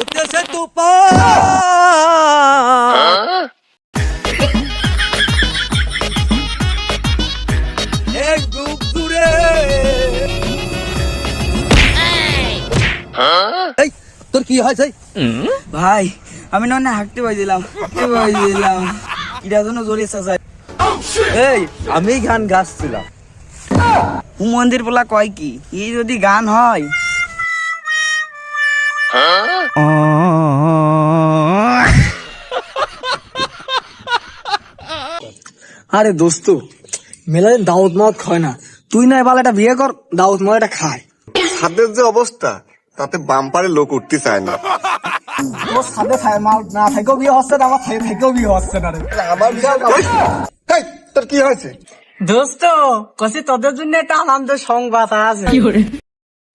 উঠতেছে তুফান, এক ডুব দূরে। এই তোর কি হয়েছে ভাই? আমি না হাঁটতে পাইছিলাম এটার জন্য জোরে চাচাই। এই আমি গান গাচ্ছিলাম। মন্দির বলা কয় কি এই যদি গান হয়? আরে দোস্ত, মেলাদিন দাওয়াত মাওয়াত খায় না, তুই না এবার একটা বিয়ে কর, দাওয়াত মাওয়াত একটা খায়। ছাদের যে অবস্থা তাতে বাম্পারে লোক উঠতে চায় না। তোর সাথে না থেকেও বিয়ে হচ্ছে না, আমার থেকেও বিয়ে হচ্ছে না রে। আমার এই, তোর কি হয়েছে? দোস্ত কসি তোদের জন্য একটা আনন্দ সংবাদ আছে।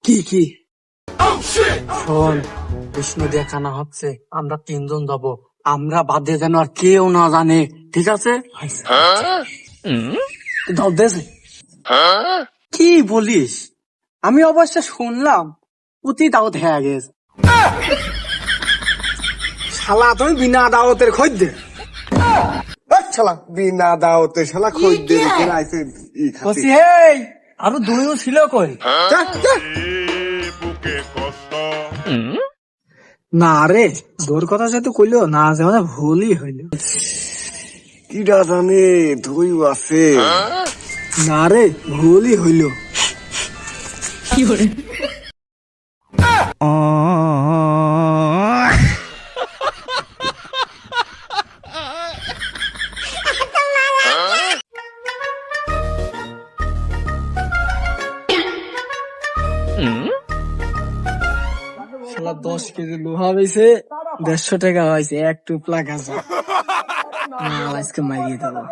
কি কি? শোন, বিষ্ণু দেখানো হচ্ছে, আমরা 3 জন যাবো, আমরা বাদে যেন আর কেউ না জানে, ঠিক আছে? দাও দেশে। কি বলিস? আমি অবশ্য শুনলাম পুতি দাওয়াত হয়ে গেছে। শালা তুমি বিনা দাওয়াতের খোঁজ শালা বিনা দাওতে শালা খোঁজ আইছে। কসি হেই, আরো দুইও ছিল কই? না রে, তোর কথা যেহেতু কইলো না, যেমন ভুলই হইল। কিরা জানে ধুইও আছে। না রে, ভুলই হইল। শালা 10 কেজি লোহা হয়েছে, 150 টাকা হয়েছে, এক টুপলা গাছা। আজকে মারিয়ে দেবো।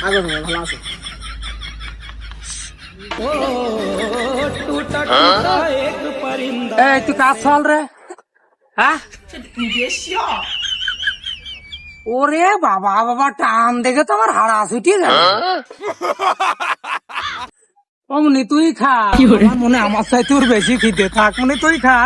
ভালো আছে। এই তুই কাজ চল রে, হ্যাঁ? ওরে বাবা বাবা, টান দেখে তো আমার হাড়া ছুটিয়ে গেল। অমনি তুই খা, আমার মনে আমার চাইতে তোর বেশি খিদে, থাক মনে তুই খা।